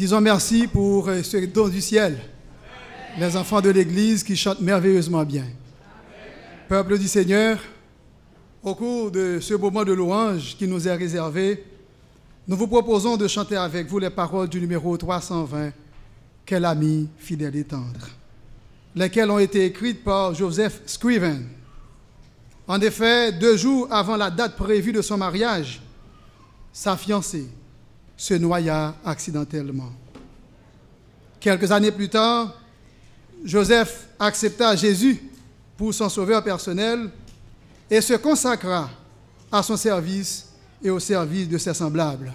disons merci pour ce don du ciel. Les enfants de l'Église qui chantent merveilleusement bien. Peuple du Seigneur, au cours de ce moment de louange qui nous est réservé, nous vous proposons de chanter avec vous les paroles du numéro 320, « Quel ami fidèle et tendre », lesquelles ont été écrites par Joseph Scriven. En effet, 2 jours avant la date prévue de son mariage, sa fiancée se noya accidentellement. Quelques années plus tard, Joseph accepta Jésus pour son sauveur personnel et se consacra à son service et au service de ses semblables.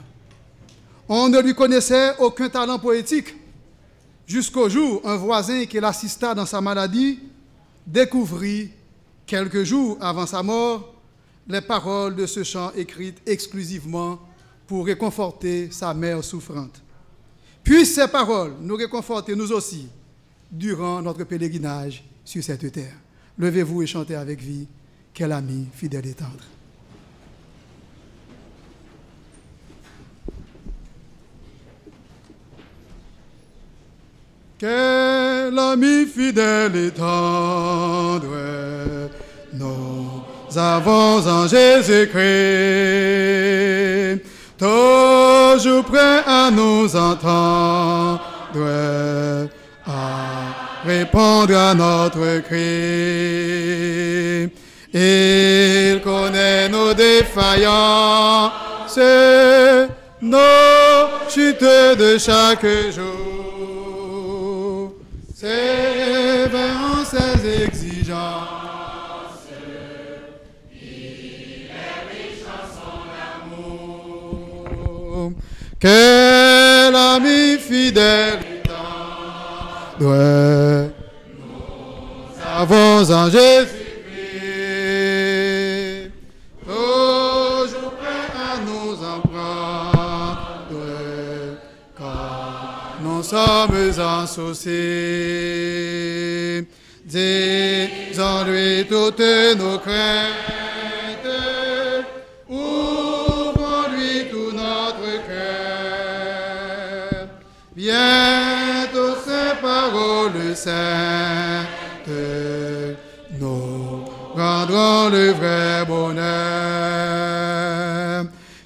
On ne lui connaissait aucun talent poétique jusqu'au jour où un voisin qui l'assista dans sa maladie découvrit, quelques jours avant sa mort, les paroles de ce chant écrites exclusivement pour réconforter sa mère souffrante. Puissent ces paroles nous réconforter, nous aussi, durant notre pèlerinage sur cette terre. Levez-vous et chantez avec vie, quel ami fidèle et tendre. Quel ami fidèle et tendre, nous avons en Jésus-Christ, toujours prêt à nous entendre, à répondre à notre cri. Il connaît nos défaillances, nos chutes de chaque jour, ses vains, ses exigences. Quel ami fidèle et tendre, nous avons en Jésus-Christ, toujours prêt à nous en prendre, quand nous sommes en souci. Disons-lui toutes nos craintes, bientôt ces paroles saintes nous rendront le vrai bonheur.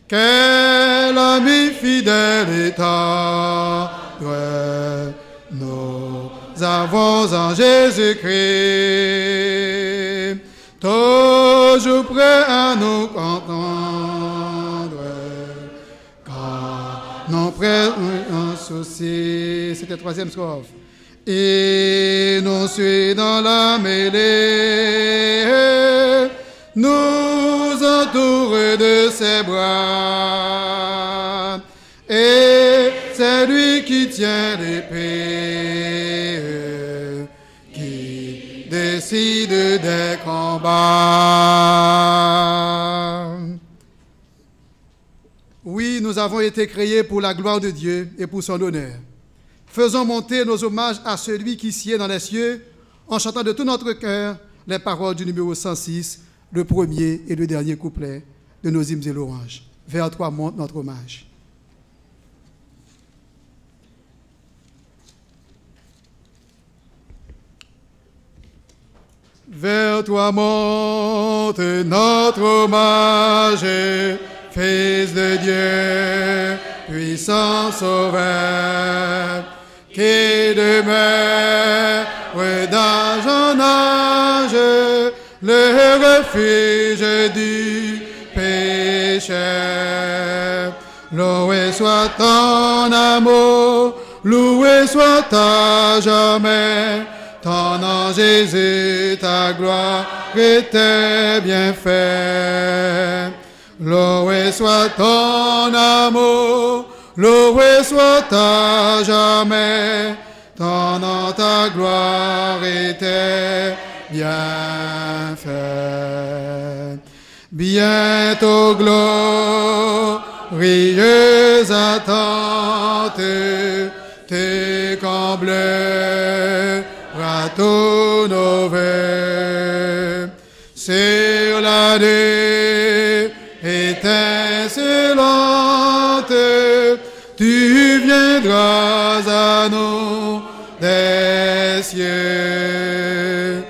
Quel ami fidèle et tendre, nous avons en Jésus-Christ, toujours prêt à nous entendre, quand nous prenons souci. C'était la 3e strophe. Et nous suit dans la mêlée, nous entoure de ses bras, et c'est lui qui tient l'épée, qui décide des combats. Oui, nous avons été créés pour la gloire de Dieu et pour son honneur. Faisons monter nos hommages à celui qui sied dans les cieux en chantant de tout notre cœur les paroles du numéro 106, le premier et le dernier couplet de nos hymnes et louanges. Vers toi monte notre hommage. Vers toi monte notre hommage, Fils de Dieu, puissant sauveur, qui demeure d'âge en âge, le refuge du pécheur. Loué soit ton amour, loué soit à jamais, ton nom Jésus, ta gloire et tes bienfaits. Loué soit ton amour, loué soit à jamais, ton nom, ta gloire et tes bienfaits. Bientôt glorieuse attente, te comblera tous nos vœux. Sur la nuit étincelante, tu viendras à nous des cieux.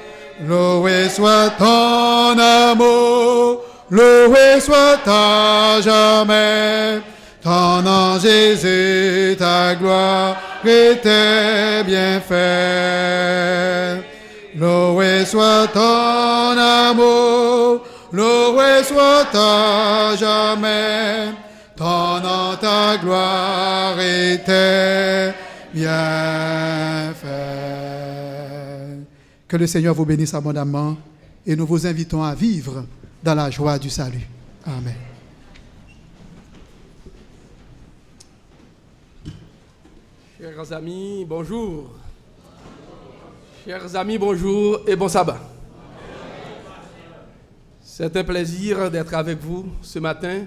Loué soit ton amour, loué soit à jamais. Ton nom Jésus, ta gloire et tes bienfaits. Loué soit ton amour, loué soit à jamais. Ton nom, ta gloire et tes bienfaits. Que le Seigneur vous bénisse abondamment et nous vous invitons à vivre dans la joie du salut. Amen. Chers amis, bonjour. Chers amis, bonjour et bon sabbat. C'est un plaisir d'être avec vous ce matin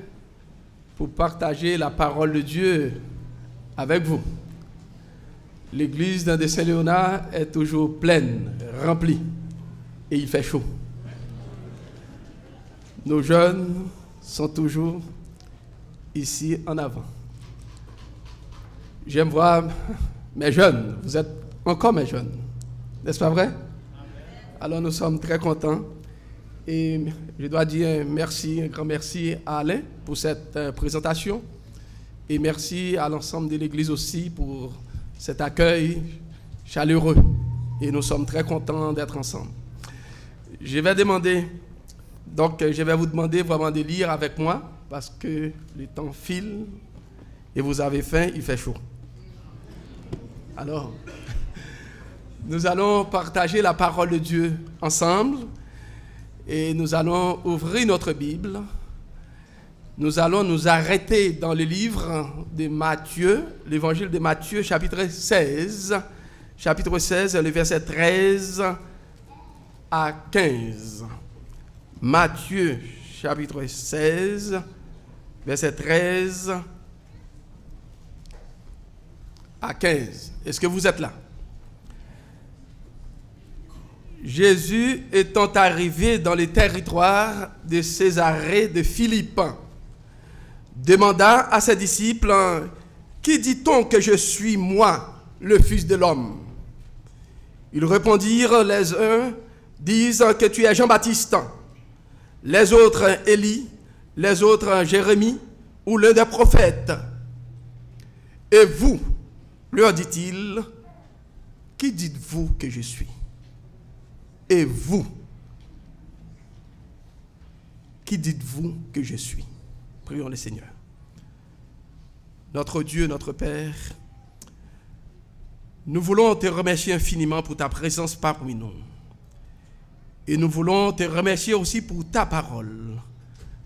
pour partager la parole de Dieu avec vous. L'église de Saint-Léonard est toujours pleine, remplie, et il fait chaud. Nos jeunes sont toujours ici en avant. J'aime voir mes jeunes, vous êtes encore mes jeunes, n'est-ce pas vrai? Alors nous sommes très contents et je dois dire merci, un grand merci à Alain pour cette présentation et merci à l'ensemble de l'église aussi pour cet accueil chaleureux et nous sommes très contents d'être ensemble. Je vais vous demander vraiment de lire avec moi parce que le temps file et vous avez faim, il fait chaud. Alors, nous allons partager la parole de Dieu ensemble et nous allons ouvrir notre Bible. Nous allons nous arrêter dans le livre de Matthieu, l'évangile de Matthieu, chapitre 16, le verset 13 à 15. Matthieu, chapitre 16, verset 13 à 15. Est-ce que vous êtes là? Jésus étant arrivé dans les territoires de Césarée de Philippe, demanda à ses disciples, « Qui dit-on que je suis, moi, le Fils de l'homme » Ils répondirent, les uns disent que tu es Jean-Baptiste, les autres Élie, les autres Jérémie ou l'un des prophètes. Et vous, leur dit-il, qui dites-vous que je suis? Et vous, qui dites-vous que je suis? Prions le Seigneur. Notre Dieu, notre Père, nous voulons te remercier infiniment pour ta présence parmi nous. Et nous voulons te remercier aussi pour ta parole,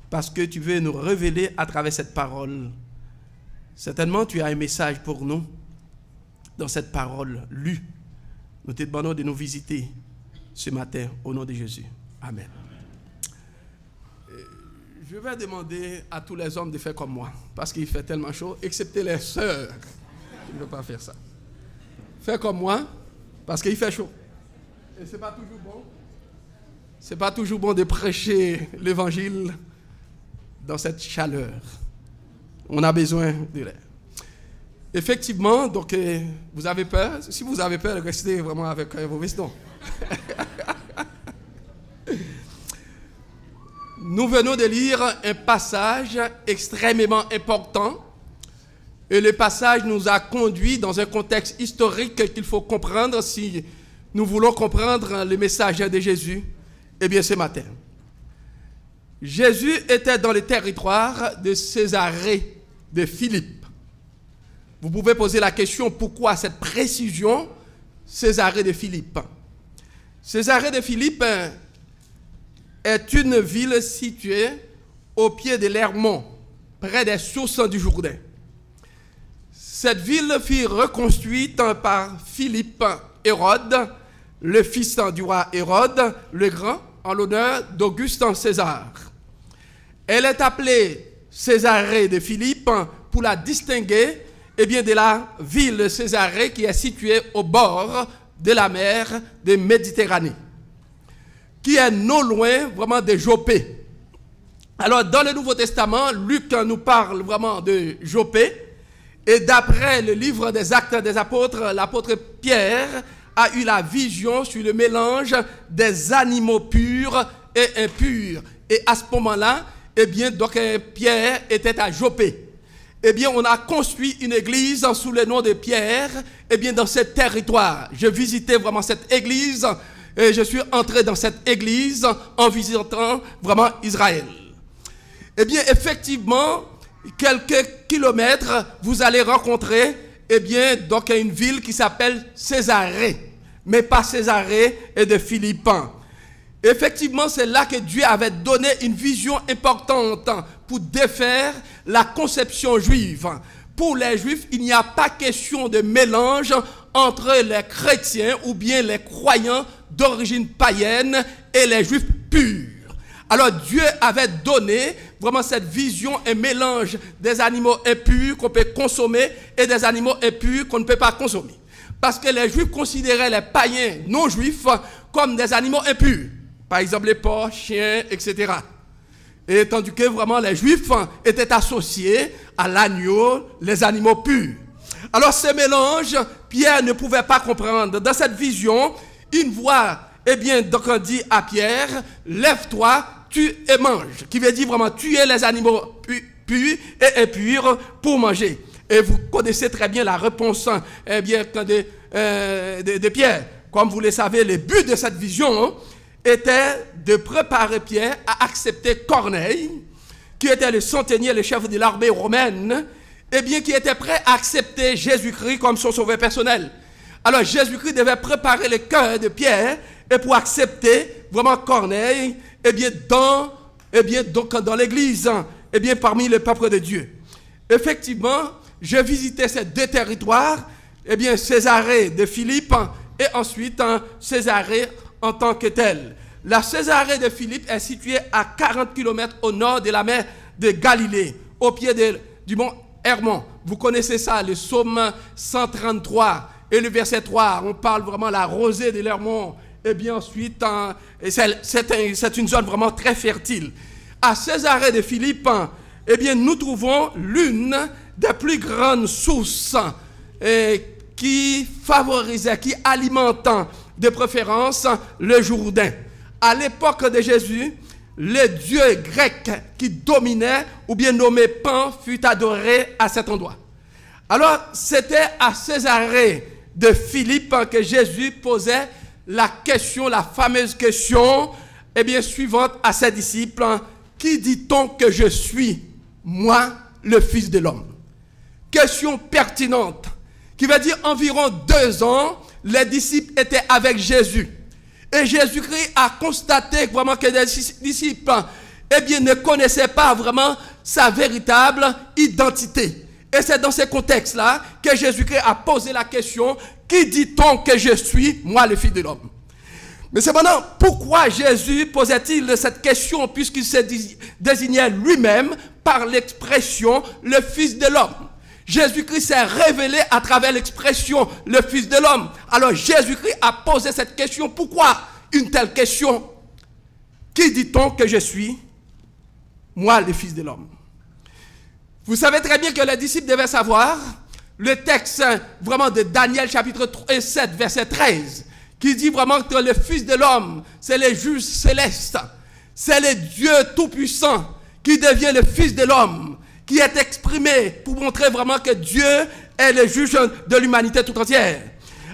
parce que tu veux nous révéler à travers cette parole. Certainement, tu as un message pour nous dans cette parole lue. Nous te demandons de nous visiter ce matin au nom de Jésus. Amen. Je vais demander à tous les hommes de faire comme moi, parce qu'il fait tellement chaud, excepté les sœurs qui ne veulent pas faire ça. Fais comme moi, parce qu'il fait chaud. Et ce n'est pas toujours bon. Ce n'est pas toujours bon de prêcher l'évangile dans cette chaleur. On a besoin de l'air. Effectivement, donc, vous avez peur. Si vous avez peur, restez vraiment avec vos vestons. Nous venons de lire un passage extrêmement important. Et le passage nous a conduit dans un contexte historique qu'il faut comprendre si nous voulons comprendre le message de Jésus. Eh bien, ce matin, Jésus était dans le territoire de Césarée de Philippe. Vous pouvez poser la question, pourquoi cette précision, Césarée de Philippe? Césarée de Philippe est une ville située au pied de l'Hermon, près des sources du Jourdain. Cette ville fut reconstruite par Philippe Hérode, le fils du roi Hérode le Grand, en l'honneur d'Auguste César. Elle est appelée Césarée de Philippe pour la distinguer de la ville Césarée qui est située au bord de la mer de Méditerranée, qui est non loin vraiment de Jopé. Alors dans le Nouveau Testament, Luc nous parle vraiment de Jopé Et d'après le livre des Actes des Apôtres, l'apôtre Pierre a eu la vision sur le mélange des animaux purs et impurs. Et à ce moment-là, eh bien, donc Pierre était à Joppé. Eh bien, on a construit une église sous le nom de Pierre, eh bien, dans ce territoire. Je visitais vraiment cette église et je suis entré dans cette église en visitant vraiment Israël. Eh bien, effectivement, quelques kilomètres, vous allez rencontrer, eh bien, donc une ville qui s'appelle Césarée, mais pas Césarée et de Philippe. Effectivement, c'est là que Dieu avait donné une vision importante pour défaire la conception juive. Pour les Juifs, il n'y a pas question de mélange entre les chrétiens ou bien les croyants d'origine païenne et les Juifs purs. Alors Dieu avait donné vraiment cette vision, un mélange des animaux impurs qu'on peut consommer et des animaux impurs qu'on ne peut pas consommer. Parce que les Juifs considéraient les païens non juifs comme des animaux impurs. Par exemple les porcs, chiens, etc. Et tandis que vraiment les Juifs étaient associés à l'agneau, les animaux purs. Alors ce mélange, Pierre ne pouvait pas comprendre. Dans cette vision, une voix, eh bien, donc on dit à Pierre, lève-toi, tue et mange. Qui veut dire vraiment tuer les animaux purs et impurs pour manger. Et vous connaissez très bien la réponse eh bien, de Pierre. Comme vous le savez, le but de cette vision était de préparer Pierre à accepter Corneille, qui était le centenier, le chef de l'armée romaine, et bien qui était prêt à accepter Jésus-Christ comme son sauveur personnel. Alors Jésus-Christ devait préparer le cœur de Pierre et pour accepter vraiment Corneille, et bien donc dans l'église, et bien parmi le peuple de Dieu. Effectivement, j'ai visité ces deux territoires, et bien Césarée de Philippe et ensuite Césarée en tant que tel. La Césarée de Philippe est située à 40 km au nord de la mer de Galilée, au pied du mont Hermon. Vous connaissez ça, le psaume 133 et le verset 3. On parle vraiment de la rosée de l'Hermon. Et bien ensuite, c'est une zone vraiment très fertile. À Césarée de Philippe, eh bien, nous trouvons l'une des plus grandes sources qui favorisait, qui alimentait de préférence le Jourdain. À l'époque de Jésus, le dieu grec qui dominait ou bien nommé Pan fut adoré à cet endroit. Alors, c'était à Césarée de Philippe que Jésus posait la question, la fameuse question, eh bien, suivante à ses disciples. Qui dit-on que je suis, moi, le Fils de l'homme? Question pertinente, qui veut dire environ 2 ans, les disciples étaient avec Jésus. Et Jésus-Christ a constaté vraiment que les disciples, eh bien, ne connaissaient pas vraiment sa véritable identité. Et c'est dans ce contexte-là que Jésus-Christ a posé la question, qui dit-on que je suis, moi, le Fils de l'homme? Mais cependant, pourquoi Jésus posait-il cette question, puisqu'il se désignait lui-même par l'expression le Fils de l'homme? Jésus-Christ s'est révélé à travers l'expression le Fils de l'homme. Alors Jésus-Christ a posé cette question. Pourquoi une telle question? Qui dit-on que je suis, moi, le Fils de l'homme? Vous savez très bien que les disciples devaient savoir le texte vraiment de Daniel chapitre 7 verset 13 qui dit vraiment que le Fils de l'homme, c'est le juge céleste, c'est le Dieu tout-puissant qui devient le Fils de l'homme, qui est exprimé pour montrer vraiment que Dieu est le juge de l'humanité tout entière.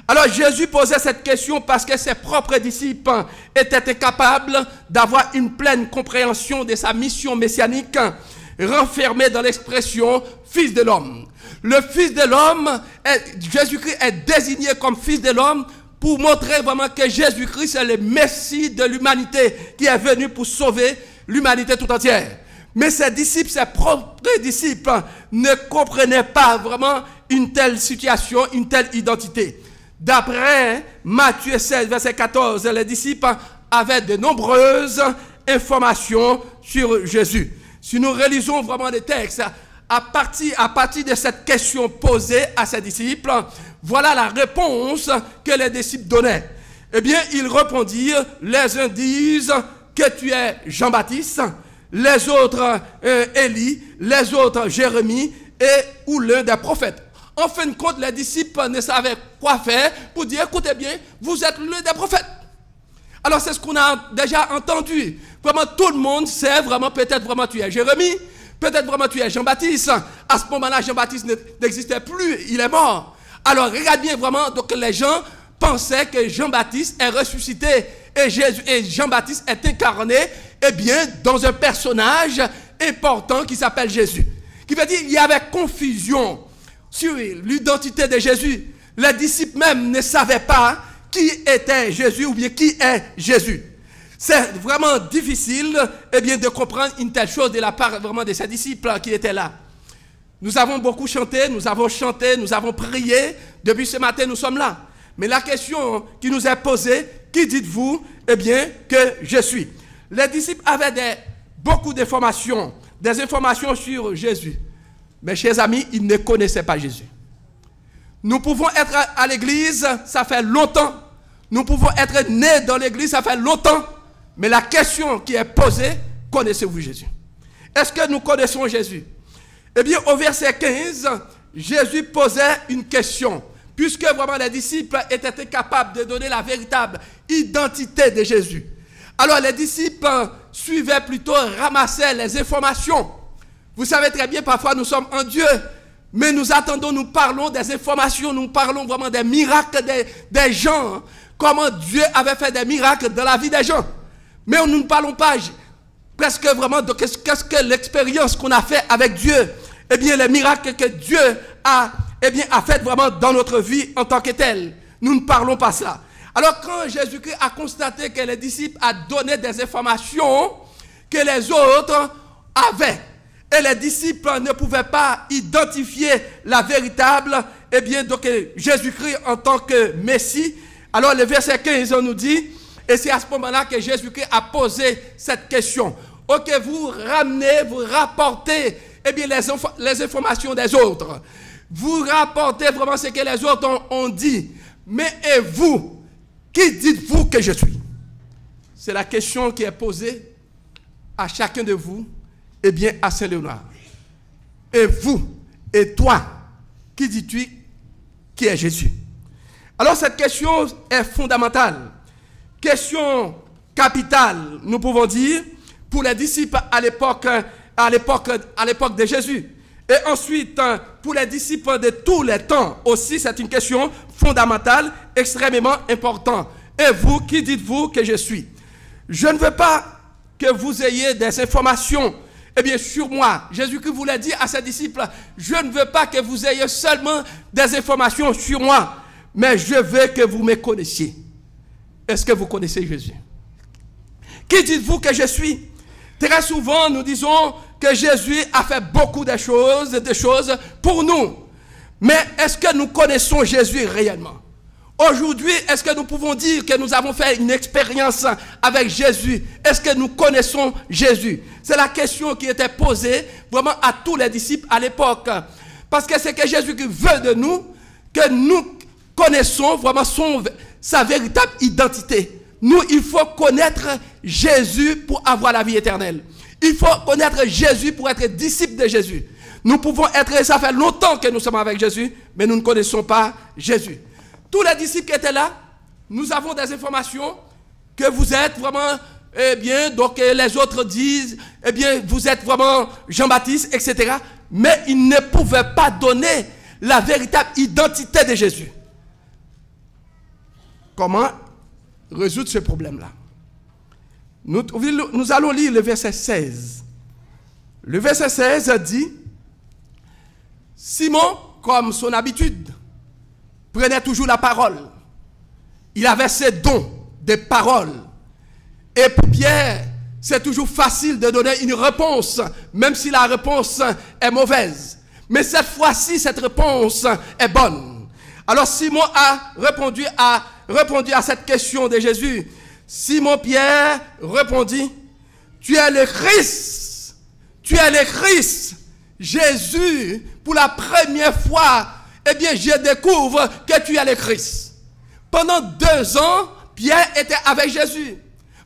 Alors Jésus posait cette question parce que ses propres disciples étaient incapables d'avoir une pleine compréhension de sa mission messianique, renfermée dans l'expression Fils de l'homme. Le Fils de l'homme, Jésus-Christ est désigné comme Fils de l'homme pour montrer vraiment que Jésus-Christ est le Messie de l'humanité qui est venu pour sauver l'humanité tout entière. Mais ses disciples, ses propres disciples, ne comprenaient pas vraiment une telle situation, une telle identité. D'après Matthieu 16, verset 14, les disciples avaient de nombreuses informations sur Jésus. Si nous relisons vraiment les textes, à partir de cette question posée à ses disciples, voilà la réponse que les disciples donnaient. Eh bien, ils répondirent, les uns disent que tu es Jean-Baptiste, les autres Élie, les autres Jérémie, ou l'un des prophètes. En fin de compte, les disciples ne savaient quoi faire pour dire, écoutez bien, vous êtes l'un des prophètes. Alors c'est ce qu'on a déjà entendu. Vraiment tout le monde sait vraiment, peut-être vraiment tu es Jérémie, peut-être vraiment tu es Jean-Baptiste. À ce moment-là, Jean-Baptiste n'existait plus, il est mort. Alors regarde bien vraiment, donc les gens pensaient que Jean-Baptiste est ressuscité et Jean-Baptiste est incarné, eh bien, dans un personnage important qui s'appelle Jésus. Qui veut dire qu'il y avait confusion sur l'identité de Jésus. Les disciples même ne savaient pas qui était Jésus ou bien qui est Jésus. C'est vraiment difficile eh bien, de comprendre une telle chose de la part vraiment de ces disciples qui étaient là. Nous avons beaucoup chanté, nous avons prié. Depuis ce matin, nous sommes là. Mais la question qui nous est posée, qui dites-vous, eh bien, que je suis? Les disciples avaient beaucoup d'informations, des informations sur Jésus. Mais chers amis, ils ne connaissaient pas Jésus. Nous pouvons être à l'église, ça fait longtemps. Nous pouvons être nés dans l'église, ça fait longtemps. Mais la question qui est posée, connaissez-vous Jésus? Est-ce que nous connaissons Jésus? Eh bien, au verset 15, Jésus posait une question. Puisque vraiment les disciples étaient incapables de donner la véritable identité de Jésus. Alors les disciples suivaient plutôt, ramassaient les informations. Vous savez très bien, parfois nous sommes en Dieu, mais nous attendons, nous parlons des informations, nous parlons vraiment des miracles des gens, comment Dieu avait fait des miracles dans la vie des gens. Mais nous ne parlons pas presque vraiment de qu'est-ce que l'expérience qu'on a fait avec Dieu, eh bien les miracles que Dieu a fait vraiment dans notre vie en tant que tel. Nous ne parlons pas cela. Alors quand Jésus-Christ a constaté que les disciples a donné des informations que les autres avaient, et les disciples ne pouvaient pas identifier la véritable, eh bien, donc Jésus-Christ en tant que Messie. Alors le verset 15 on nous dit, et c'est à ce moment-là que Jésus-Christ a posé cette question. Ok, vous ramenez, vous rapportez, eh bien, les informations des autres. Vous rapportez vraiment ce que les autres ont dit. Mais et vous, qui dites-vous que je suis? C'est la question qui est posée à chacun de vous, eh bien, à Saint-Léonard. Et vous, et toi, qui dis-tu qui est Jésus? Alors, cette question est fondamentale. Question capitale, nous pouvons dire, pour les disciples à l'époque de Jésus. Et ensuite, pour les disciples de tous les temps aussi, c'est une question fondamentale, extrêmement importante. Et vous, qui dites-vous que je suis? Je ne veux pas que vous ayez des informations, eh bien, sur moi. Jésus-Christ voulait dire à ses disciples, je ne veux pas que vous ayez seulement des informations sur moi, mais je veux que vous me connaissiez. Est-ce que vous connaissez Jésus? Qui dites-vous que je suis? Très souvent, nous disons que Jésus a fait beaucoup de choses pour nous. Mais est-ce que nous connaissons Jésus réellement? Aujourd'hui, est-ce que nous pouvons dire que nous avons fait une expérience avec Jésus? Est-ce que nous connaissons Jésus? C'est la question qui était posée vraiment à tous les disciples à l'époque. Parce que c'est que Jésus veut de nous, que nous connaissons vraiment sa véritable identité. Nous, il faut connaître Jésus pour avoir la vie éternelle. Il faut connaître Jésus pour être disciple de Jésus. Nous pouvons être, ça fait longtemps que nous sommes avec Jésus, mais nous ne connaissons pas Jésus. Tous les disciples qui étaient là, nous avons des informations que vous êtes vraiment, eh bien, donc les autres disent, eh bien, vous êtes vraiment Jean-Baptiste, etc. Mais ils ne pouvaient pas donner la véritable identité de Jésus. Comment résoudre ce problème-là? Nous allons lire le verset 16. Le verset 16 dit, Simon, comme son habitude, prenait toujours la parole. Il avait ses dons de parole. Et pour Pierre, c'est toujours facile de donner une réponse, même si la réponse est mauvaise. Mais cette fois-ci, cette réponse est bonne. Alors Simon a répondu à cette question de Jésus. Simon Pierre répondit, tu es le Christ. Tu es le Christ. Jésus, pour la première fois, eh bien, je découvre que tu es le Christ. Pendant 2 ans, Pierre était avec Jésus.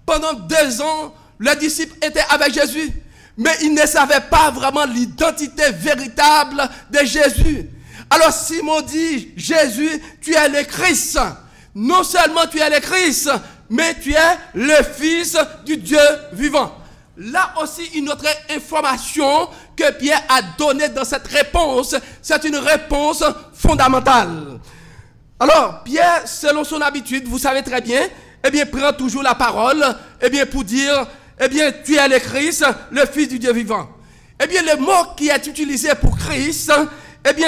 Pendant 2 ans, les disciples étaient avec Jésus. mais ils ne savaient pas vraiment l'identité véritable de Jésus. Alors Simon dit, Jésus, tu es le Christ. Non seulement tu es le Christ, mais tu es le Fils du Dieu vivant. Là aussi, une autre information que Pierre a donnée dans cette réponse, c'est une réponse fondamentale. Alors, Pierre, selon son habitude, vous savez très bien, prend toujours la parole, pour dire, tu es le Christ, le Fils du Dieu vivant. Le mot qui est utilisé pour Christ,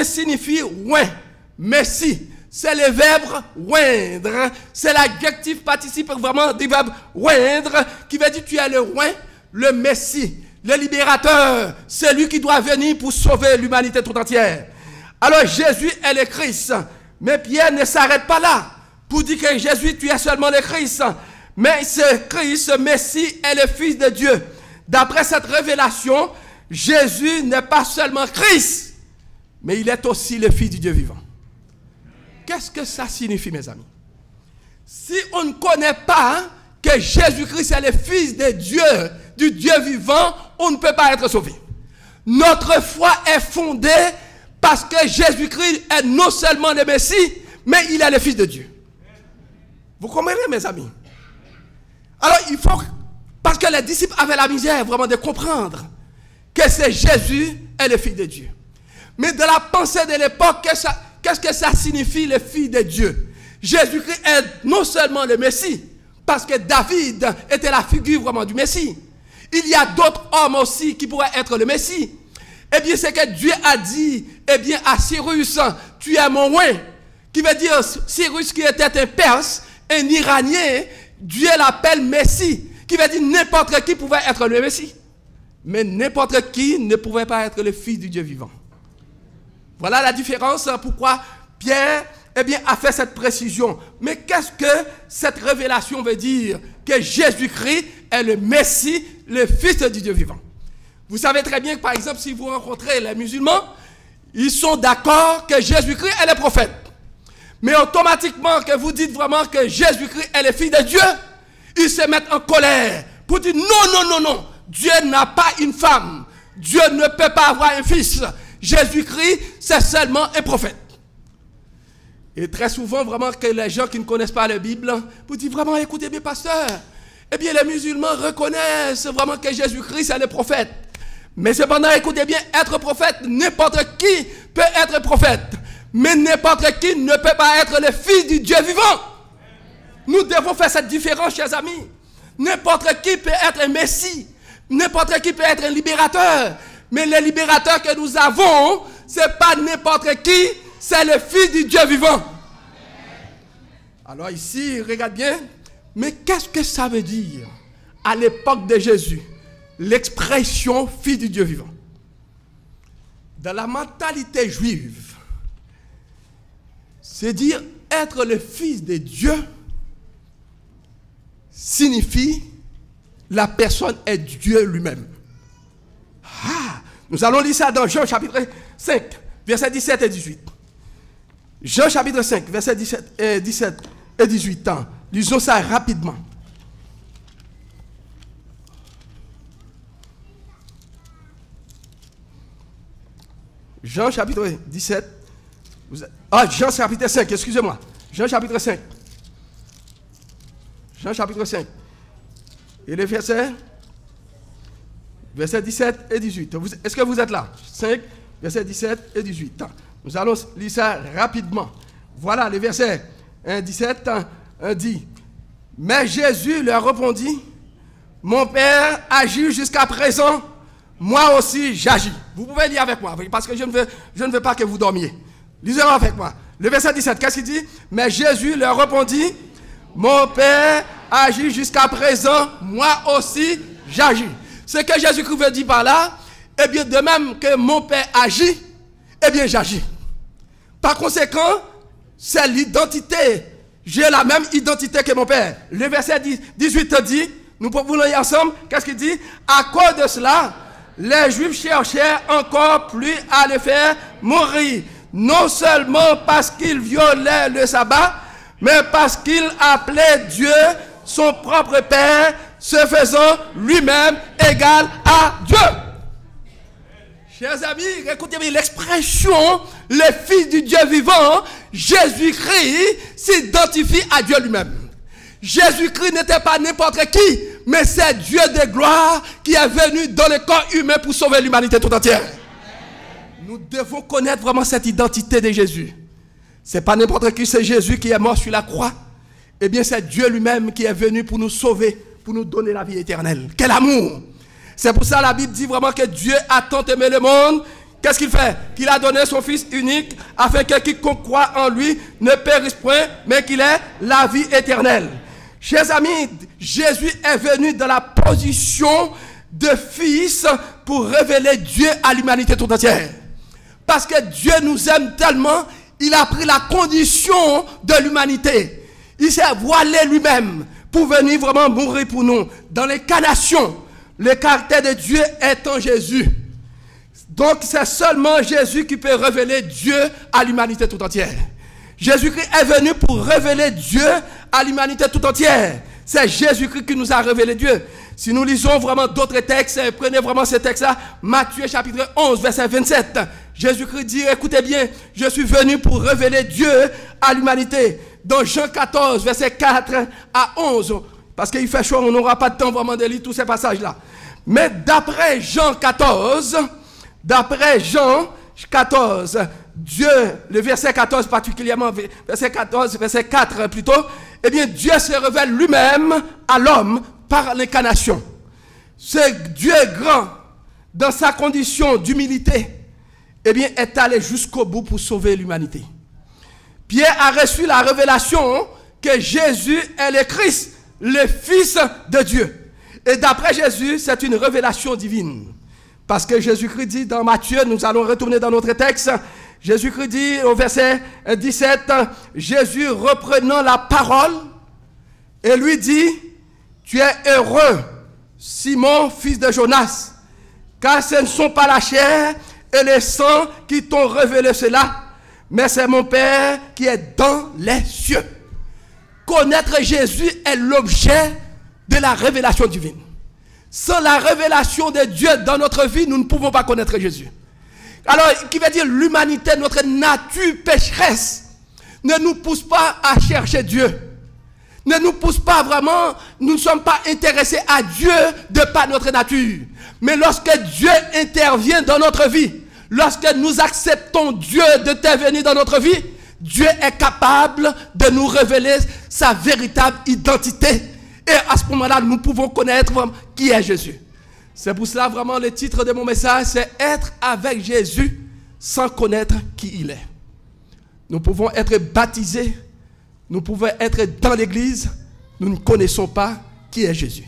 signifie oint, Messie. C'est le verbe oindre. C'est l'adjectif participe vraiment du verbe oindre qui veut dire tu es le oint, le Messie, le libérateur, celui qui doit venir pour sauver l'humanité tout entière. Alors Jésus est le Christ. Mais Pierre ne s'arrête pas là pour dire que Jésus, tu es seulement le Christ. Mais ce Christ, ce Messie, est le Fils de Dieu. D'après cette révélation, Jésus n'est pas seulement Christ, mais il est aussi le Fils du Dieu vivant. Qu'est-ce que ça signifie, mes amis? Si on ne connaît pas que Jésus-Christ est le Fils de Dieu, du Dieu vivant, on ne peut pas être sauvé. Notre foi est fondée parce que Jésus-Christ est non seulement le Messie, mais il est le Fils de Dieu. Vous comprenez, mes amis? Alors, il faut, parce que les disciples avaient la misère vraiment de comprendre que c'est Jésus est le Fils de Dieu. Mais de la pensée de l'époque, qu'est-ce que ça signifie, le Fils de Dieu? Jésus-Christ est non seulement le Messie, parce que David était la figure vraiment du Messie. Il y a d'autres hommes aussi qui pourraient être le Messie. C'est que Dieu a dit, à Cyrus, tu es mon oint. Qui veut dire, Cyrus qui était un Perse, un Iranien, Dieu l'appelle Messie. Qui veut dire, n'importe qui pouvait être le Messie. Mais n'importe qui ne pouvait pas être le Fils du Dieu vivant. Voilà la différence pourquoi Pierre a fait cette précision. Mais qu'est-ce que cette révélation veut dire? Que Jésus-Christ est le Messie, le Fils du Dieu vivant. Vous savez très bien que par exemple, si vous rencontrez les musulmans, ils sont d'accord que Jésus-Christ est le prophète. Mais automatiquement que vous dites vraiment que Jésus-Christ est le Fils de Dieu, ils se mettent en colère pour dire non. Dieu n'a pas une femme. Dieu ne peut pas avoir un fils. Jésus-Christ, c'est seulement un prophète. Et très souvent, vraiment, que les gens qui ne connaissent pas la Bible, vous dites vraiment, écoutez bien, pasteur, les musulmans reconnaissent vraiment que Jésus-Christ est le prophète. Mais cependant, écoutez bien, être prophète, n'importe qui peut être prophète. Mais n'importe qui ne peut pas être le Fils du Dieu vivant. Nous devons faire cette différence, chers amis. N'importe qui peut être un Messie. N'importe qui peut être un libérateur. Mais le libérateur que nous avons, ce n'est pas n'importe qui, c'est le Fils du Dieu vivant. Alors ici, regarde bien, mais qu'est-ce que ça veut dire à l'époque de Jésus, l'expression Fils du Dieu vivant? Dans la mentalité juive, c'est dire être le Fils de Dieu signifie la personne est Dieu lui-même. Nous allons lire ça dans Jean chapitre 5, versets 17 et 18. Jean chapitre 5, versets 17 et 18. Lisons ça rapidement. Jean chapitre 17. Jean chapitre 5, excusez-moi. Jean chapitre 5. Jean chapitre 5. Et les versets 17 et 18. Est-ce que vous êtes là? 5, versets 17 et 18. Nous allons lire ça rapidement. Voilà les versets 17 dit. Mais Jésus leur répondit, mon Père agit jusqu'à présent, moi aussi j'agis. Vous pouvez lire avec moi, parce que je ne veux pas que vous dormiez. Lisez-le avec moi. Le verset 17, qu'est-ce qu'il dit? Mais Jésus leur répondit, mon Père agit jusqu'à présent, moi aussi j'agis. Ce que Jésus-Christ veut dire par là, de même que mon Père agit, j'agis. Par conséquent, c'est l'identité. J'ai la même identité que mon Père. Le verset 18 dit, nous pouvons lire ensemble, qu'est-ce qu'il dit? À cause de cela, les Juifs cherchaient encore plus à le faire mourir. Non seulement parce qu'il violait le sabbat, mais parce qu'il appelait Dieu son propre Père, se faisant lui-même égal à Dieu. Chers amis, écoutez-moi, l'expression le Fils du Dieu vivant, Jésus-Christ, s'identifie à Dieu lui-même. Jésus-Christ n'était pas n'importe qui, mais c'est Dieu de gloire qui est venu dans le corps humain pour sauver l'humanité tout entière. Nous devons connaître vraiment cette identité de Jésus. Ce n'est pas n'importe qui, c'est Jésus qui est mort sur la croix. Eh bien, c'est Dieu lui-même qui est venu pour nous sauver, pour nous donner la vie éternelle. Quel amour! C'est pour ça que la Bible dit vraiment que Dieu a tant aimé le monde. Qu'est-ce qu'il fait? Qu'il a donné son Fils unique afin que quiconque croit en lui ne périsse point, mais qu'il ait la vie éternelle. Chers amis, Jésus est venu dans la position de Fils pour révéler Dieu à l'humanité tout entière. Parce que Dieu nous aime tellement, il a pris la condition de l'humanité. Il s'est voilé lui-même pour venir vraiment mourir pour nous. Dans l'incarnation, le caractère de Dieu est en Jésus. Donc c'est seulement Jésus qui peut révéler Dieu à l'humanité tout entière. Jésus-Christ est venu pour révéler Dieu à l'humanité tout entière. C'est Jésus-Christ qui nous a révélé Dieu. Si nous lisons vraiment d'autres textes, prenez vraiment ces textes-là, Matthieu chapitre 11, verset 27. Jésus-Christ dit, écoutez bien, je suis venu pour révéler Dieu à l'humanité. Dans Jean 14, verset 4 à 11, parce qu'il fait chaud, on n'aura pas de temps vraiment de lire tous ces passages-là. Mais d'après Jean 14, Dieu, le verset 14 particulièrement, verset 14, verset 4 plutôt, eh bien Dieu se révèle lui-même à l'homme par l'incarnation. Ce Dieu grand, dans sa condition d'humilité, eh bien est allé jusqu'au bout pour sauver l'humanité. Pierre a reçu la révélation que Jésus est le Christ, le Fils de Dieu. Et d'après Jésus, c'est une révélation divine. Parce que Jésus-Christ dit dans Matthieu, nous allons retourner dans notre texte, Jésus-Christ dit au verset 17, Jésus reprenant la parole et lui dit, tu es heureux, Simon, fils de Jonas, car ce ne sont pas la chair et le sang qui t'ont révélé cela, mais c'est mon Père qui est dans les cieux. Connaître Jésus est l'objet de la révélation divine. Sans la révélation de Dieu dans notre vie, nous ne pouvons pas connaître Jésus. Alors, qui veut dire l'humanité, notre nature pécheresse, ne nous pousse pas à chercher Dieu. Ne nous pousse pas vraiment, nous ne sommes pas intéressés à Dieu de par notre nature. Mais lorsque Dieu intervient dans notre vie, lorsque nous acceptons Dieu d'intervenir dans notre vie, Dieu est capable de nous révéler sa véritable identité. Et à ce moment-là, nous pouvons connaître vraiment qui est Jésus. C'est pour cela vraiment le titre de mon message, c'est être avec Jésus sans connaître qui il est. Nous pouvons être baptisés, nous pouvons être dans l'église, nous ne connaissons pas qui est Jésus.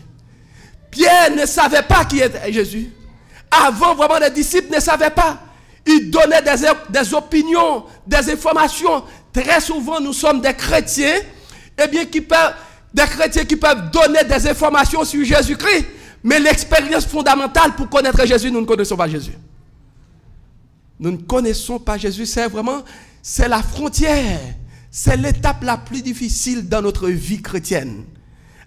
Pierre ne savait pas qui était Jésus. Avant, vraiment, les disciples ne savaient pas. Ils donnaient des opinions, des informations. Très souvent, nous sommes des chrétiens, eh bien, des chrétiens qui peuvent donner des informations sur Jésus-Christ, mais l'expérience fondamentale pour connaître Jésus, nous ne connaissons pas Jésus. Nous ne connaissons pas Jésus, c'est la frontière, c'est l'étape la plus difficile dans notre vie chrétienne.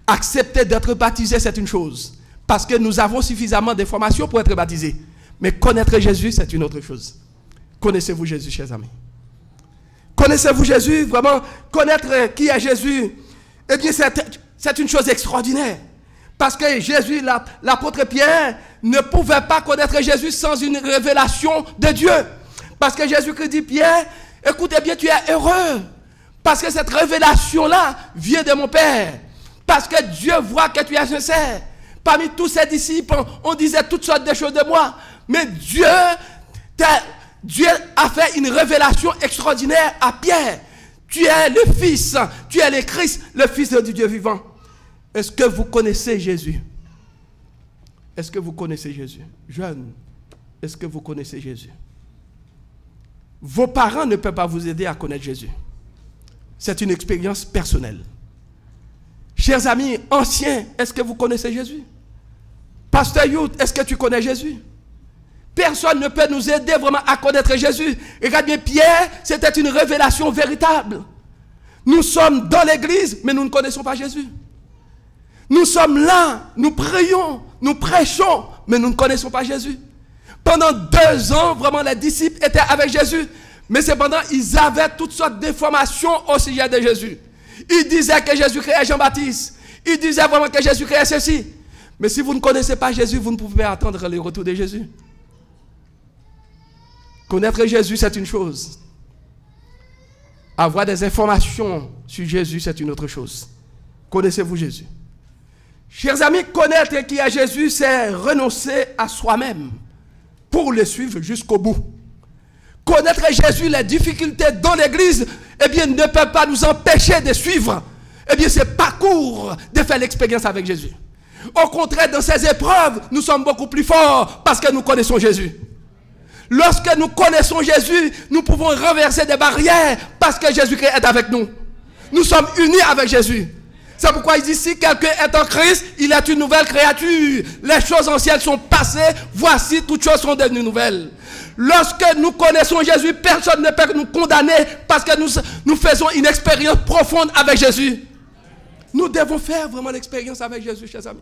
Accepter d'être baptisé, c'est une chose, parce que nous avons suffisamment d'informations pour être baptisés. Mais connaître Jésus, c'est une autre chose. Connaissez-vous Jésus, chers amis? Connaissez-vous Jésus? Vraiment, connaître qui est Jésus, eh bien, c'est une chose extraordinaire. Parce que Jésus, l'apôtre Pierre, ne pouvait pas connaître Jésus sans une révélation de Dieu. Parce que Jésus-Christ dit, Pierre, écoutez bien, tu es heureux. Parce que cette révélation-là vient de mon Père. Parce que Dieu voit que tu es sincère. Parmi tous ses disciples, on disait toutes sortes de choses de moi. Mais Dieu a fait une révélation extraordinaire à Pierre. Tu es le Fils, tu es le Christ, le Fils du Dieu vivant. Est-ce que vous connaissez Jésus? Est-ce que vous connaissez Jésus? Jeune, est-ce que vous connaissez Jésus? Vos parents ne peuvent pas vous aider à connaître Jésus. C'est une expérience personnelle. Chers amis anciens, est-ce que vous connaissez Jésus? Pasteur Youth, est-ce que tu connais Jésus? Personne ne peut nous aider vraiment à connaître Jésus. Regarde bien, Pierre, c'était une révélation véritable. Nous sommes dans l'église, mais nous ne connaissons pas Jésus. Nous sommes là, nous prions, nous prêchons, mais nous ne connaissons pas Jésus. Pendant 2 ans, vraiment, les disciples étaient avec Jésus. Mais cependant, ils avaient toutes sortes d'informations au sujet de Jésus. Ils disaient que Jésus-Christ est Jean-Baptiste. Ils disaient vraiment que Jésus-Christ est ceci. Mais si vous ne connaissez pas Jésus, vous ne pouvez pas attendre le retour de Jésus. Connaître Jésus, c'est une chose. Avoir des informations sur Jésus, c'est une autre chose. Connaissez-vous Jésus? Chers amis, connaître qui est Jésus, c'est renoncer à soi-même pour le suivre jusqu'au bout. Connaître Jésus, les difficultés dans l'église, eh bien, ne peuvent pas nous empêcher de suivre, eh bien, ce parcours, de faire l'expérience avec Jésus. Au contraire, dans ces épreuves, nous sommes beaucoup plus forts parce que nous connaissons Jésus. Lorsque nous connaissons Jésus, nous pouvons renverser des barrières parce que Jésus-Christ est avec nous. Nous sommes unis avec Jésus. C'est pourquoi il dit, si quelqu'un est en Christ, il est une nouvelle créature. Les choses anciennes sont passées, voici, toutes choses sont devenues nouvelles. Lorsque nous connaissons Jésus, personne ne peut nous condamner parce que nous faisons une expérience profonde avec Jésus. Nous devons faire vraiment l'expérience avec Jésus, chers amis.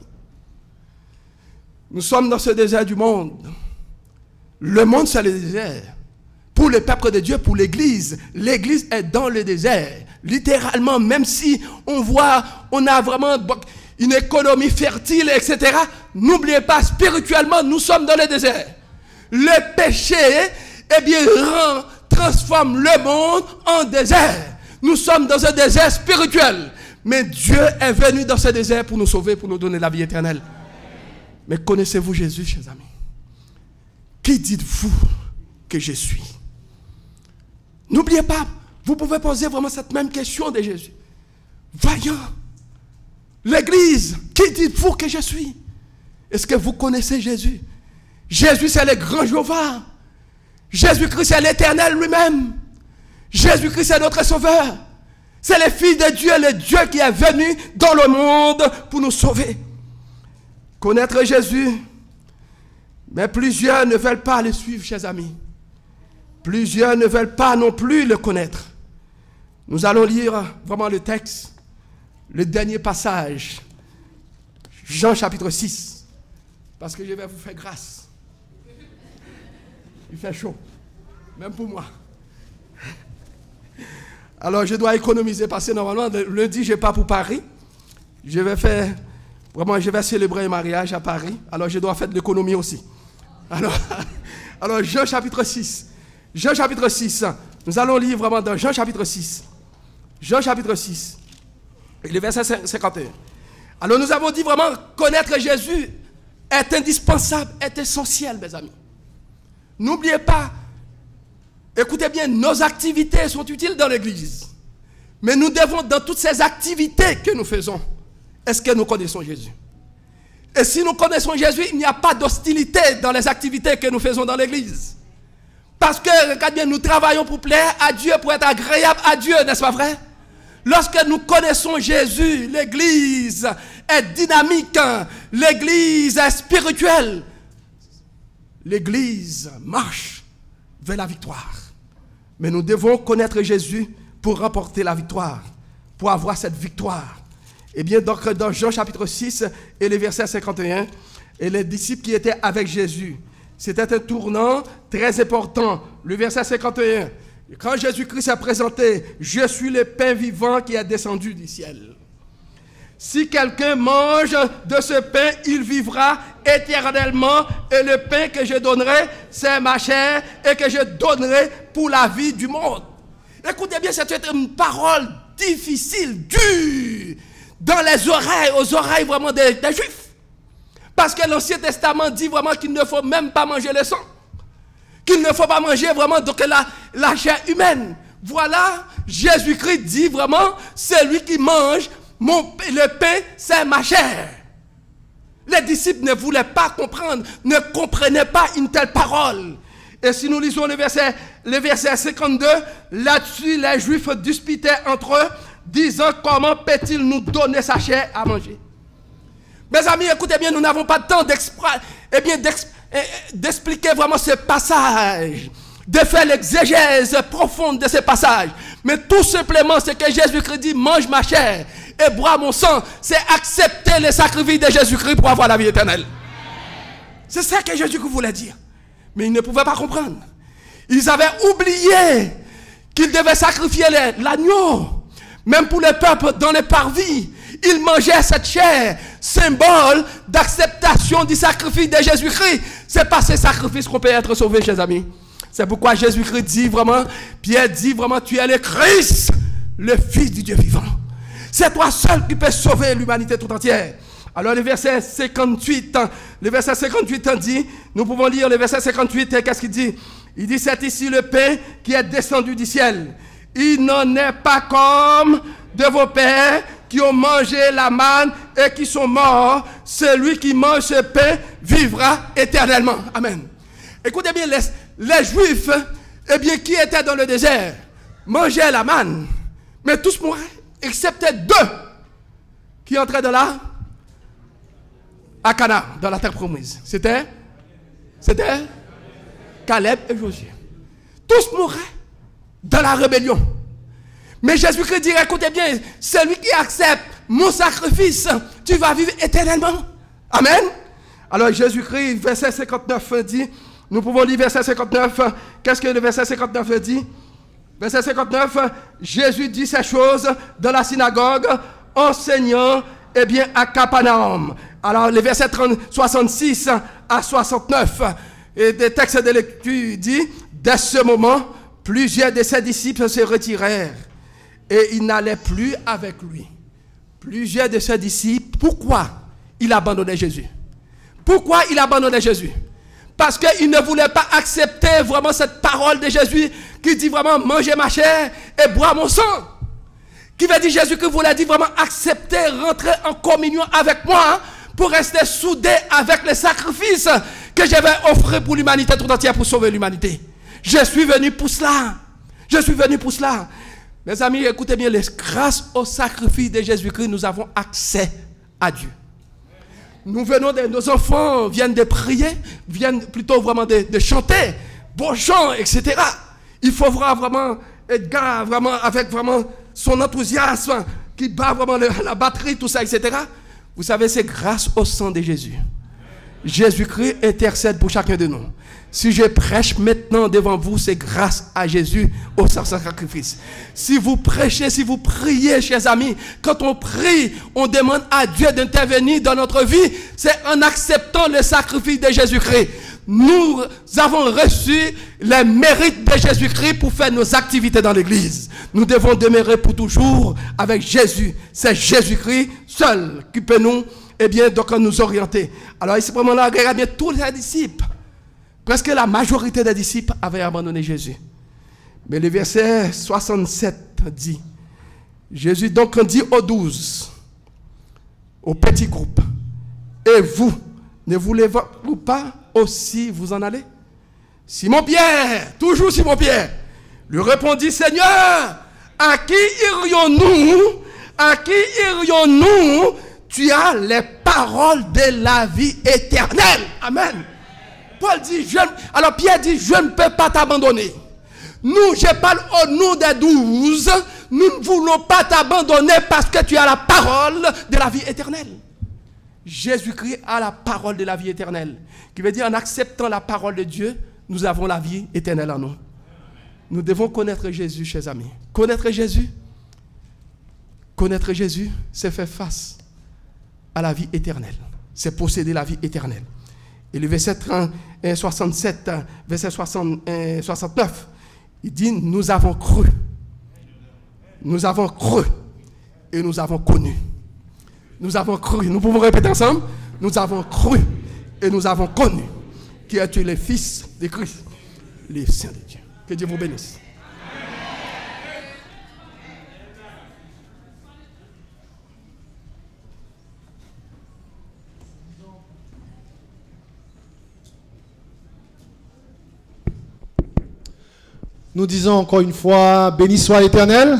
Nous sommes dans ce désert du monde. Le monde, c'est le désert. Pour le peuple de Dieu, pour l'Église, l'Église est dans le désert. Littéralement, même si on voit, on a vraiment une économie fertile, etc. N'oubliez pas, spirituellement, nous sommes dans le désert. Le péché, eh bien, transforme le monde en désert. Nous sommes dans un désert spirituel. Mais Dieu est venu dans ce désert pour nous sauver, pour nous donner la vie éternelle. Mais connaissez-vous Jésus, chers amis? Qui dites-vous que je suis? N'oubliez pas, vous pouvez poser vraiment cette même question de Jésus. Voyons, l'Église, qui dites-vous que je suis? Est-ce que vous connaissez Jésus? Jésus, c'est le grand Jéhovah. Jésus-Christ, c'est l'Éternel lui-même. Jésus-Christ, c'est notre Sauveur. C'est le Fils de Dieu, le Dieu qui est venu dans le monde pour nous sauver. Connaître Jésus, mais plusieurs ne veulent pas le suivre, chers amis. Plusieurs ne veulent pas non plus le connaître. Nous allons lire vraiment le texte, le dernier passage, Jean chapitre 6, parce que je vais vous faire grâce. Il fait chaud, même pour moi. Alors je dois économiser parce que normalement, lundi, je pars pour Paris. Je vais célébrer un mariage à Paris. Alors je dois faire de l'économie aussi. Alors Jean chapitre 6. Jean chapitre 6. Nous allons lire vraiment dans Jean chapitre 6. Jean chapitre 6. Et le verset 51. Alors nous avons dit vraiment, connaître Jésus est indispensable, est essentiel, mes amis. N'oubliez pas, écoutez bien, nos activités sont utiles dans l'église. Mais nous devons, dans toutes ces activités que nous faisons, est-ce que nous connaissons Jésus? Et si nous connaissons Jésus, il n'y a pas d'hostilité dans les activités que nous faisons dans l'église. Parce que, regardez bien, nous travaillons pour plaire à Dieu, pour être agréable à Dieu, n'est-ce pas vrai? Lorsque nous connaissons Jésus, l'église est dynamique, l'église est spirituelle. L'église marche vers la victoire. Mais nous devons connaître Jésus pour remporter la victoire, pour avoir cette victoire. Eh bien, donc, dans Jean chapitre 6 et le verset 51, et les disciples qui étaient avec Jésus, c'était un tournant très important. Le verset 51, quand Jésus-Christ s'est présenté, « Je suis le pain vivant qui est descendu du ciel. Si quelqu'un mange de ce pain, il vivra éternellement. Et le pain que je donnerai, c'est ma chair et que je donnerai pour la vie du monde. » Écoutez bien, c'est une parole difficile, dure, dans les oreilles, aux oreilles vraiment des Juifs. Parce que l'Ancien Testament dit vraiment qu'il ne faut même pas manger le sang. Qu'il ne faut pas manger vraiment donc la chair humaine. Voilà, Jésus-Christ dit vraiment, celui qui mange le pain, c'est ma chair. Les disciples ne voulaient pas comprendre, ne comprenaient pas une telle parole. Et si nous lisons le verset 52, là-dessus, les Juifs disputaient entre eux, disant comment peut-il nous donner sa chair à manger. Mes amis, écoutez bien, nous n'avons pas de temps d'expliquer vraiment ce passage, de faire l'exégèse profonde de ce passage. Mais tout simplement, c'est que Jésus-Christ dit, mange ma chair. et boire mon sang, c'est accepter le sacrifice de Jésus-Christ pour avoir la vie éternelle. C'est ça que Jésus-Christ voulait dire. Mais ils ne pouvaient pas comprendre. Ils avaient oublié qu'ils devaient sacrifier l'agneau. Même pour le peuple dans les parvis, ils mangeaient cette chair, symbole d'acceptation du sacrifice de Jésus-Christ. C'est par ces sacrifices qu'on peut être sauvé, chers amis. C'est pourquoi Jésus-Christ dit vraiment, Pierre dit vraiment, tu es le Christ, le Fils du Dieu vivant. C'est toi seul qui peux sauver l'humanité tout entière. Alors le verset 58 dit, nous pouvons lire le verset 58, qu'est-ce qu'il dit? Il dit, c'est ici le pain qui est descendu du ciel. Il n'en est pas comme de vos pères qui ont mangé la manne et qui sont morts. Celui qui mange ce pain vivra éternellement. Amen. Écoutez bien, les Juifs, eh bien, qui étaient dans le désert, mangeaient la manne, mais tous mouraient, excepté 2 qui entraient à Canaan, dans la terre promise. C'était Caleb et Josué. Tous mouraient dans la rébellion. Mais Jésus-Christ dit, écoutez bien, celui qui accepte mon sacrifice, tu vas vivre éternellement. Amen. Alors Jésus-Christ, verset 59 dit, nous pouvons lire verset 59, qu'est-ce que le verset 59 dit? Verset 59, Jésus dit ces choses dans la synagogue, enseignant, eh bien, à Capernaum. Alors, les versets 66 à 69, et des textes de lecture dit, dès ce moment, plusieurs de ses disciples se retirèrent et ils n'allaient plus avec lui. Plusieurs de ses disciples, pourquoi il abandonnait Jésus? Pourquoi il abandonnait Jésus? Parce qu'il ne voulait pas accepter vraiment cette parole de Jésus qui dit vraiment, mangez ma chair et bois mon sang. Qui veut dire Jésus qui voulait dire vraiment accepter, rentrer en communion avec moi pour rester soudé avec les sacrifices que je vais offrir pour l'humanité tout entière pour sauver l'humanité. Je suis venu pour cela. Je suis venu pour cela. Mes amis, écoutez bien, grâce au sacrifice de Jésus-Christ, nous avons accès à Dieu. Nous venons nos enfants viennent de prier, viennent plutôt vraiment de chanter, beaux chants, etc. Il faut voir vraiment Edgar, vraiment avec vraiment son enthousiasme, qui bat vraiment la batterie, tout ça, etc. Vous savez, c'est grâce au sang de Jésus. Jésus-Christ intercède pour chacun de nous. Si je prêche maintenant devant vous, c'est grâce à Jésus au sacrifice. Si vous prêchez, si vous priez, chers amis, quand on prie, on demande à Dieu d'intervenir dans notre vie, c'est en acceptant le sacrifice de Jésus-Christ. Nous avons reçu les mérites de Jésus-Christ pour faire nos activités dans l'église. Nous devons demeurer pour toujours avec Jésus. C'est Jésus-Christ seul qui peut nous, eh bien, donc nous orienter. Alors, ici, vraiment là, regardez bien tous les disciples. Presque la majorité des disciples avaient abandonné Jésus. Mais le verset 67 dit, Jésus donc dit aux 12, au petit groupe, et vous, ne voulez-vous pas aussi vous en aller? Simon-Pierre, toujours Simon-Pierre, lui répondit, Seigneur, à qui irions-nous? À qui irions-nous? Tu as les paroles de la vie éternelle. Amen. Paul dit, alors Pierre dit, je ne peux pas t'abandonner. Nous, je parle au nom des 12, nous ne voulons pas t'abandonner parce que tu as la parole de la vie éternelle. Jésus-Christ a la parole de la vie éternelle. Qui veut dire, en acceptant la parole de Dieu, nous avons la vie éternelle en nous. Nous devons connaître Jésus, chers amis. Connaître Jésus, c'est faire face à la vie éternelle. C'est posséder la vie éternelle. Et le verset 67, verset 69, il dit, nous avons cru. Nous avons cru et nous avons connu. Nous avons cru. Nous pouvons répéter ensemble. Nous avons cru et nous avons connu qui est le Fils de Christ, le Saint de Dieu. Que Dieu vous bénisse. Nous disons encore une fois, béni soit l'Éternel.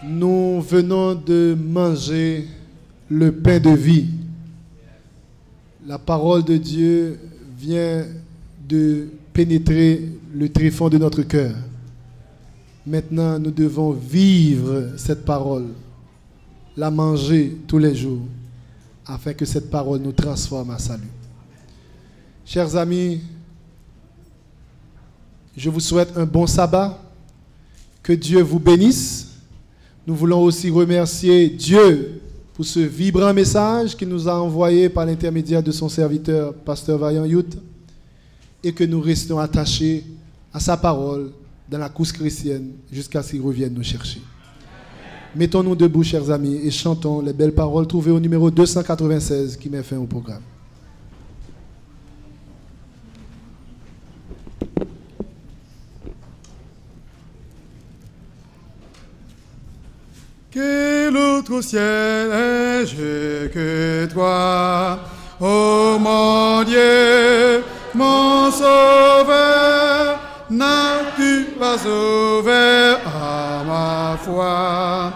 Nous venons de manger le pain de vie. La parole de Dieu vient de pénétrer le tréfonds de notre cœur. Maintenant, nous devons vivre cette parole, la manger tous les jours, afin que cette parole nous transforme à salut. Chers amis, je vous souhaite un bon sabbat. Que Dieu vous bénisse. Nous voulons aussi remercier Dieu pour ce vibrant message qu'il nous a envoyé par l'intermédiaire de son serviteur, Pasteur Vaillant Youth, et que nous restions attachés à sa parole dans la course chrétienne jusqu'à ce qu'il revienne nous chercher. Mettons-nous debout, chers amis, et chantons les belles paroles trouvées au numéro 296 qui met fin au programme. Quel autre ciel ai-je que toi, ô mon Dieu, mon sauveur, n'as-tu pas ouvert à ma foi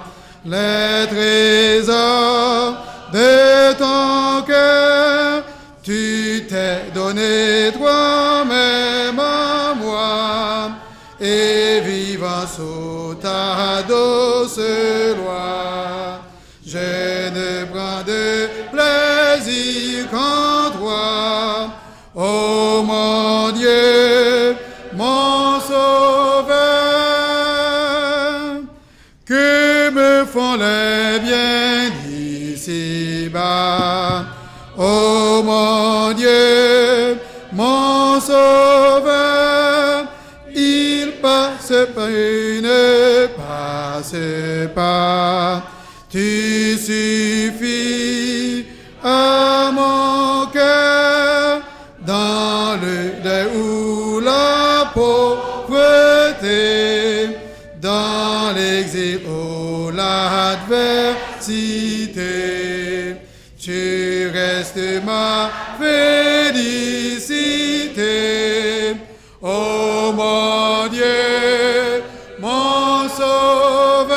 les trésors de ton cœur? Tu t'es donné toi-même à moi, et vivant sous ta douce loi, je ne prends de plaisir qu'en toi, ô mon Dieu, mon sauveur. Que me font les biens d'ici-bas, ô mon Dieu, mon sauveur? Il passe pas, il ne passe pas. Tu suffis à mon cœur dans le deuil ou la pauvreté, dans l'exil ou l'adversité. Tu restes ma félicité, ô mon Dieu, mon sauveur.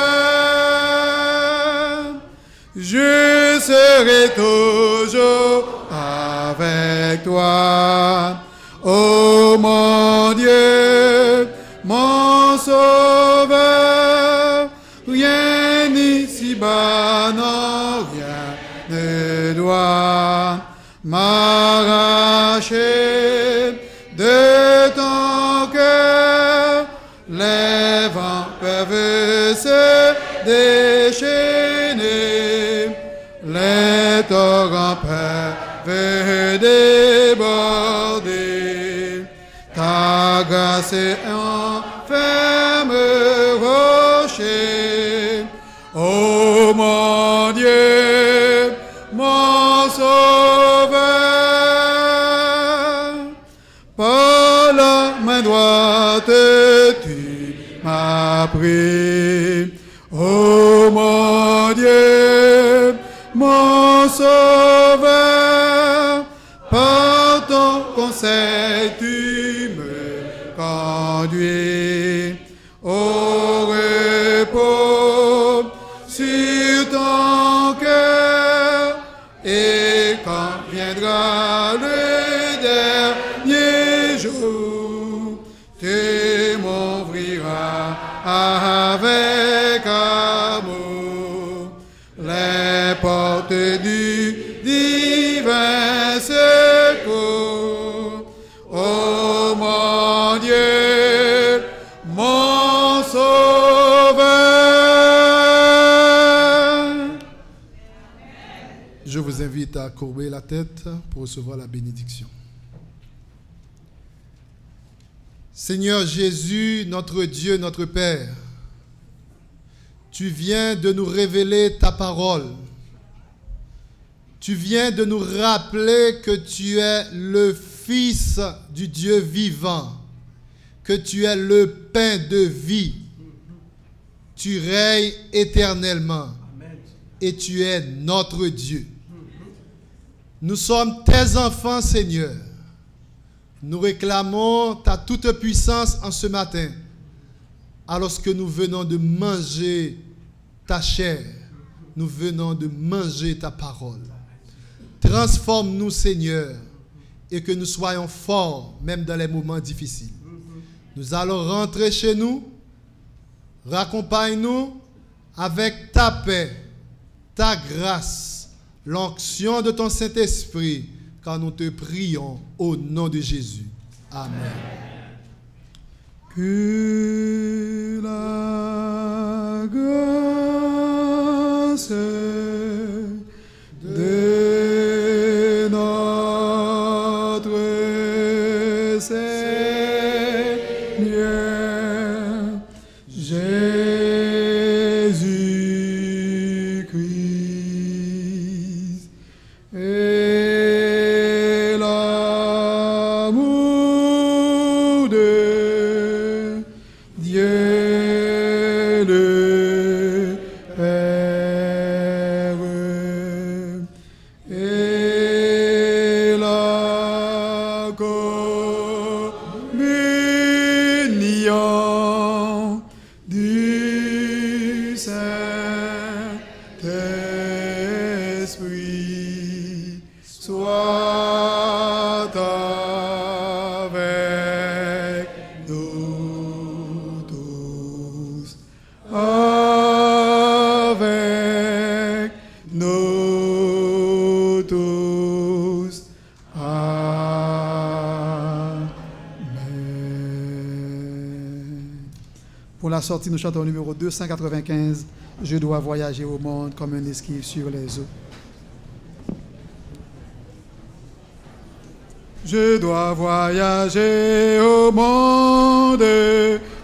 Je serai toujours avec toi, ô mon Dieu, mon sauveur. Rien ici-bas, non, rien ne doit m'arracher de ton cœur. Les vents peuvent se déchaîner, les torrents peuvent déborder. Ta grâce est un ferme rocher, ô mon Dieu, mon sauveur. Par la main droite, tu m'as pris, ô mon Dieu, mon sauveur. Par ton conseil, tu me conduis au repos sur ton cœur. Et quand viendra le dernier jour, tu m'ouvriras avec amour les portes du divin secours, ô mon Dieu, mon sauveur. Je vous invite à courber la tête pour recevoir la bénédiction. Seigneur Jésus, notre Dieu, notre Père, tu viens de nous révéler ta parole. Tu viens de nous rappeler que tu es le Fils du Dieu vivant, que tu es le pain de vie. Tu règnes éternellement et tu es notre Dieu. Nous sommes tes enfants, Seigneur. Nous réclamons ta toute-puissance en ce matin, alors que nous venons de manger ta chair, nous venons de manger ta parole. Transforme-nous, Seigneur, et que nous soyons forts, même dans les moments difficiles. Nous allons rentrer chez nous, Raccompagne-nous avec ta paix, ta grâce, l'onction de ton Saint-Esprit, car nous te prions au nom de Jésus. Amen. Que la grâce de notre Seigneur Jésus-Christ et l'amour de Dieu le Père et la communion du Saint-Esprit soit avec nous tous, avec nous tous. Amen. Pour la sortie, nous chantons au numéro 295. Je dois voyager au monde comme un esquif sur les eaux. Je dois voyager au monde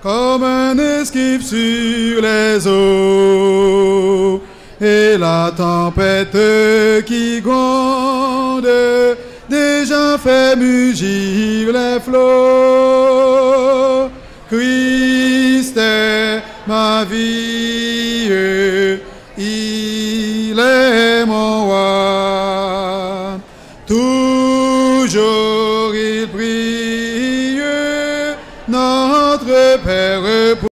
comme un esquif sur les eaux. Et la tempête qui gronde déjà fait mugir les flots. Christ est ma vie.